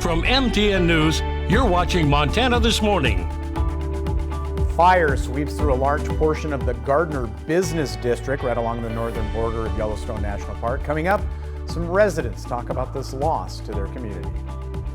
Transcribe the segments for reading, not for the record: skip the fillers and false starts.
From MTN News, you're watching Montana This Morning. Fire sweeps through a large portion of the Gardner business district right along the northern border of Yellowstone National Park. Coming up, some residents talk about this loss to their community.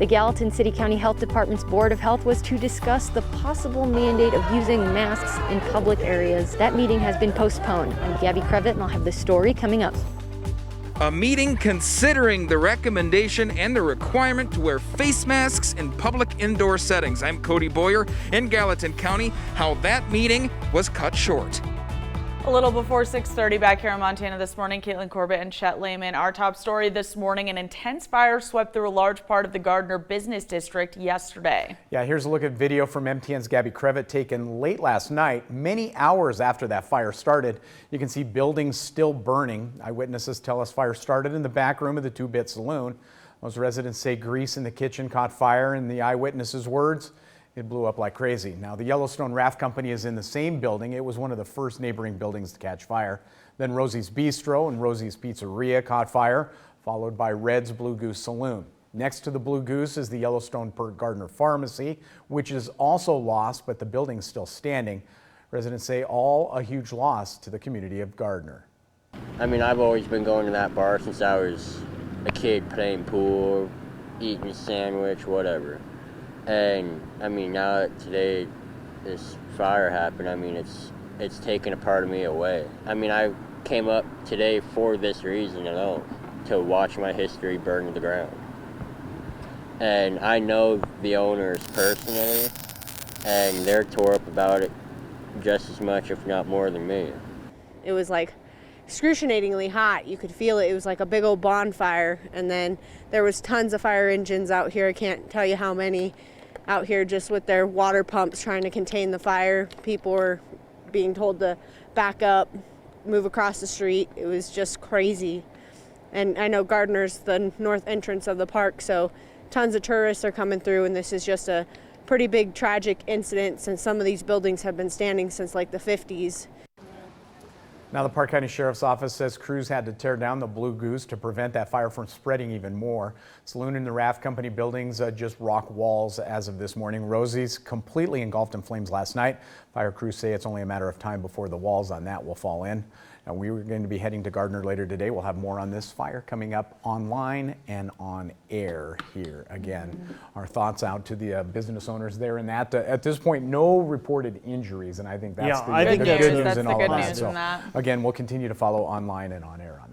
The Gallatin City County Health Department's Board of Health was to discuss the possible mandate of using masks in public areas. That meeting has been postponed. I'm Gabby Crevitt, and I'll have the story coming up. A meeting considering the recommendation and the requirement to wear face masks in public indoor settings. I'm Cody Boyer in Gallatin County. How that meeting was cut short. A little before 6:30 back here in Montana This Morning, Caitlin Corbett and Chet Lehman. Our top story this morning, an intense fire swept through a large part of the Gardner business district yesterday. Yeah, here's a look at video from MTN's Gabby Crevitt taken late last night, many hours after that fire started. You can see buildings still burning. Eyewitnesses tell us fire started in the back room of the two-bit saloon. Those residents say grease in the kitchen caught fire. In the eyewitnesses' words, it blew up like crazy. Now, the Yellowstone Raft Company is in the same building. It was one of the first neighboring buildings to catch fire. Then Rosie's Bistro and Rosie's Pizzeria caught fire, followed by Red's Blue Goose Saloon. Next to the Blue Goose is the Yellowstone Gardner Pharmacy, which is also lost, but the building's still standing. Residents say all a huge loss to the community of Gardner. I mean, I've always been going to that bar since I was a kid, playing pool, eating a sandwich, whatever. And I mean, now that today this fire happened, I mean, it's taken a part of me away. I mean, I came up today for this reason alone, to watch my history burn to the ground. And I know the owners personally, and they're tore up about it just as much, if not more than me. It was like excruciatingly hot. You could feel it. It was like a big old bonfire. And then there was tons of fire engines out here. I can't tell you how many out here, just with their water pumps trying to contain the fire. People were being told to back up, move across the street. It was just crazy. And I know Gardner's the north entrance of the park, so tons of tourists are coming through, and this is just a pretty big tragic incident since some of these buildings have been standing since like the 50s. Now, the Park County Sheriff's Office says crews had to tear down the Blue Goose to prevent that fire from spreading even more. Saloon and the Raft Company buildings just rock walls as of this morning. Rosie's completely engulfed in flames last night. Fire crews say it's only a matter of time before the walls on that will fall in. Now, we were going to be heading to Gardner later today. We'll have more on this fire coming up online and on air here. Again, our thoughts out to the business owners there in that. At this point, no reported injuries, and I think that's the good news in all of that. So, again, we'll continue to follow online and on air on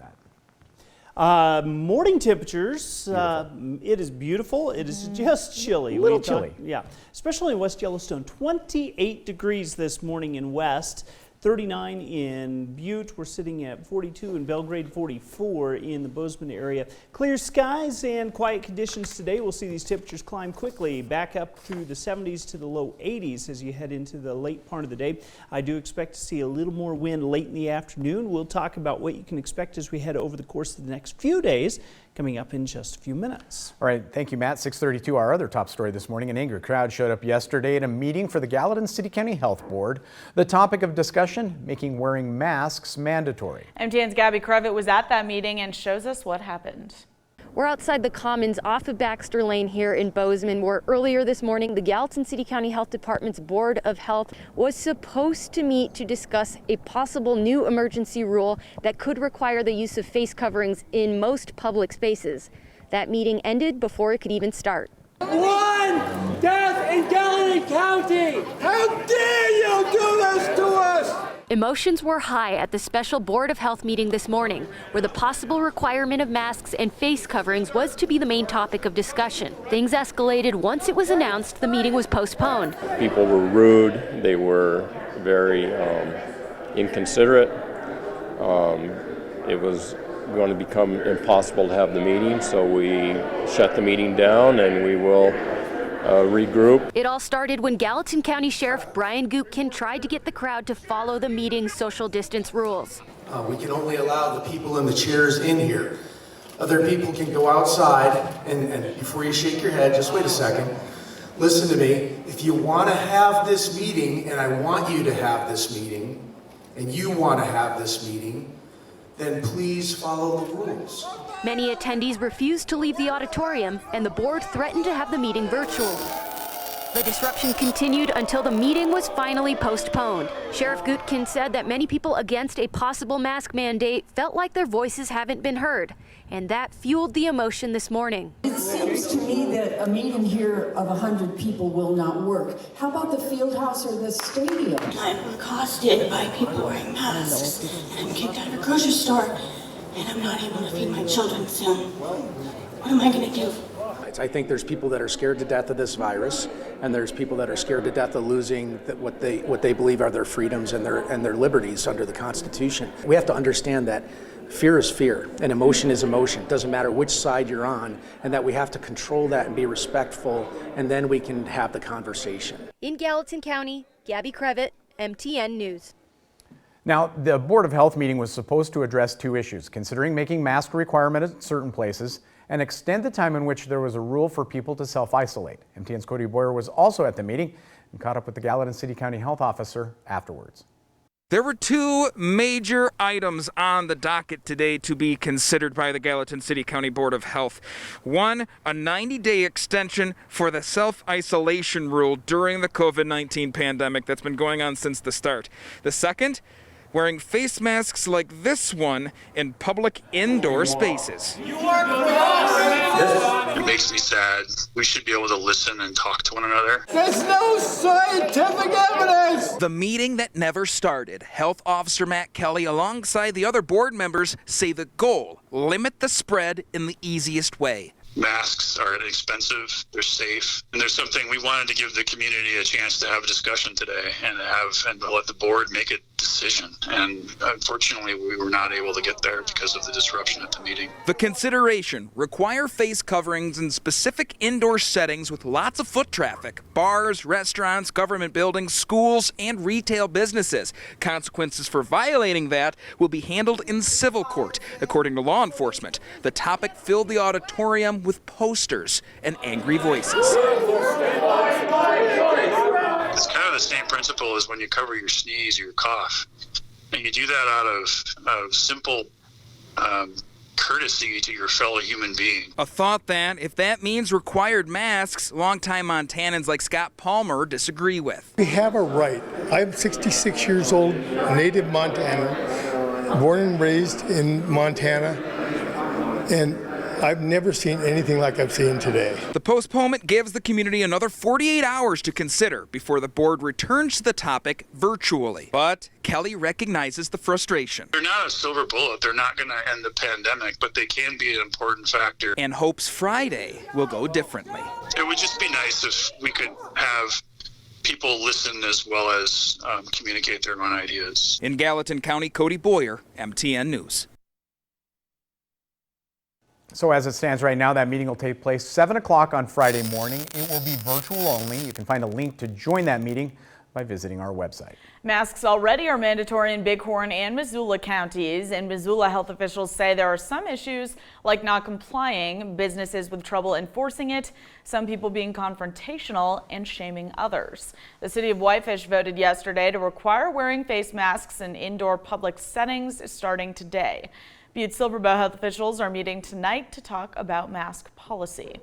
that. Morning temperatures, it is beautiful. It is just chilly. A little chilly. Yeah, especially in West Yellowstone. 28 degrees this morning in West. 39 in Butte. We're sitting at 42 in Belgrade, 44 in the Bozeman area. Clear skies and quiet conditions today. We'll see these temperatures climb quickly back up through the 70s to the low 80s as you head into the late part of the day. I do expect to see a little more wind late in the afternoon. We'll talk about what you can expect as we head over the course of the next few days, coming up in just a few minutes. All right, thank you, Matt. 6:32, our other top story this morning. An angry crowd showed up yesterday at a meeting for the Gallatin City County Health Board. The topic of discussion, making wearing masks mandatory. MTN's Gabby Crevitt was at that meeting and shows us what happened. We're outside the Commons off of Baxter Lane here in Bozeman, where earlier this morning the Gallatin City County Health Department's Board of Health was supposed to meet to discuss a possible new emergency rule that could require the use of face coverings in most public spaces. That meeting ended before it could even start. One death in Gallatin County! How dare you do this to us! Emotions were high at the special Board of Health meeting this morning, where the possible requirement of masks and face coverings was to be the main topic of discussion. Things escalated once it was announced the meeting was postponed. People were rude. They were very inconsiderate. It was going to become impossible to have the meeting, so we shut the meeting down and we will regroup. It all started when Gallatin County Sheriff Brian Goopkin tried to get the crowd to follow the meeting's social distance rules. We can only allow the people in the chairs in here. Other people can go outside, and before you shake your head, just wait a second. Listen to me. If you want to have this meeting, and I want you to have this meeting, and you want to have this meeting, then please follow the rules. Many attendees refused to leave the auditorium, and the board threatened to have the meeting virtual. The disruption continued until the meeting was finally postponed. Sheriff Gutkin said that many people against a possible mask mandate felt like their voices haven't been heard, and that fueled the emotion this morning. It seems to me that a meeting here of 100 people will not work. How about the field house or the stadium? I'm accosted by people wearing masks, and I'm kicked out of a grocery store, and I'm not able to feed my children soon. What am I going to do? I think there's people that are scared to death of this virus, and there's people that are scared to death of losing what they believe are their freedoms and their liberties under the Constitution. We have to understand that fear is fear and emotion is emotion. It doesn't matter which side you're on, and that we have to control that and be respectful, and then we can have the conversation. In Gallatin County, Gabby Crevitt, MTN News. Now, the Board of Health meeting was supposed to address two issues: considering making mask requirement at certain places and extend the time in which there was a rule for people to self-isolate. MTN's Cody Boyer was also at the meeting and caught up with the Gallatin City County Health Officer afterwards. There were two major items on the docket today to be considered by the Gallatin City County Board of Health. One, a 90-day extension for the self-isolation rule during the COVID-19 pandemic that's been going on since the start. The second, wearing face masks like this one in public indoor spaces. It makes me sad. We should be able to listen and talk to one another. There's no scientific evidence! The meeting that never started. Health Officer Matt Kelly, alongside the other board members, say the goal: limit the spread in the easiest way. Masks are inexpensive, they're safe, and there's something we wanted to give the community a chance to have a discussion today and let the board make a decision. And unfortunately, we were not able to get there because of the disruption at the meeting. The consideration: require face coverings in specific indoor settings with lots of foot traffic: bars, restaurants, government buildings, schools, and retail businesses. Consequences for violating that will be handled in civil court, according to law enforcement. The topic filled the auditorium with posters and angry voices. It's kind of the same principle as when you cover your sneeze or your cough. And you do that out of simple courtesy to your fellow human being. A thought that, if that means required masks, longtime Montanans like Scott Palmer disagree with. We have a right. I'm 66 years old, a native Montanan, born and raised in Montana, and I've never seen anything like I've seen today. The postponement gives the community another 48 hours to consider before the board returns to the topic virtually. But Kelly recognizes the frustration. They're not a silver bullet. They're not going to end the pandemic, but they can be an important factor. And hopes Friday will go differently. It would just be nice if we could have people listen as well as communicate their own ideas. In Gallatin County, Cody Boyer, MTN News. So as it stands right now, that meeting will take place 7 o'clock on Friday morning. It will be virtual only. You can find a link to join that meeting by visiting our website. Masks already are mandatory in Bighorn and Missoula counties. In Missoula, health officials say there are some issues like not complying, businesses with trouble enforcing it, some people being confrontational, and shaming others. The city of Whitefish voted yesterday to require wearing face masks in indoor public settings starting today. Butte Silverbow health officials are meeting tonight to talk about mask policy.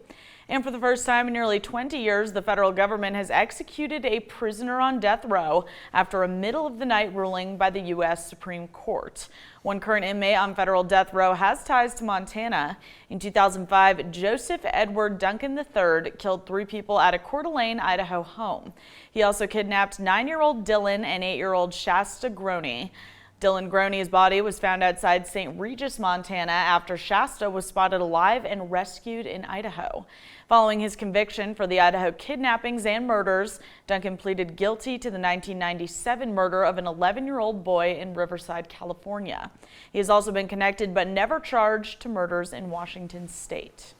And for the first time in nearly 20 years, the federal government has executed a prisoner on death row after a middle-of-the-night ruling by the U.S. Supreme Court. One current inmate on federal death row has ties to Montana. In 2005, Joseph Edward Duncan III killed 3 people at a Coeur d'Alene, Idaho home. He also kidnapped 9-year-old Dylan and 8-year-old Shasta Groney. Dylan Groney's body was found outside St. Regis, Montana, after Shasta was spotted alive and rescued in Idaho. Following his conviction for the Idaho kidnappings and murders, Duncan pleaded guilty to the 1997 murder of an 11-year-old boy in Riverside, California. He has also been connected but never charged to murders in Washington state.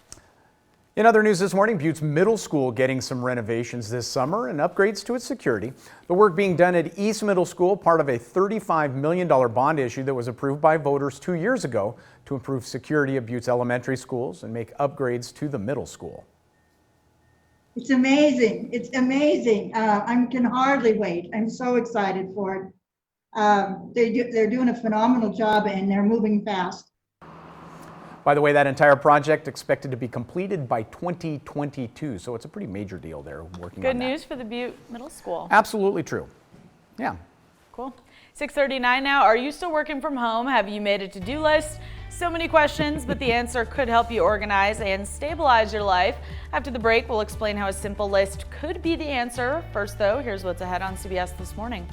In other news this morning, Butte's Middle School getting some renovations this summer and upgrades to its security. The work being done at East Middle School, part of a $35 million bond issue that was approved by voters 2 years ago to improve security at Butte's elementary schools and make upgrades to the middle school. It's amazing. It's amazing. I can hardly wait. I'm so excited for it. They're doing a phenomenal job and they're moving fast. By the way, that entire project expected to be completed by 2022, so it's a pretty major deal they're working on. Good news for the Butte Middle School. Absolutely true. Yeah. Cool. 6:39 now. Are you still working from home? Have you made a to-do list? So many questions, but the answer could help you organize and stabilize your life. After the break, we'll explain how a simple list could be the answer. First, though, here's what's ahead on CBS This Morning.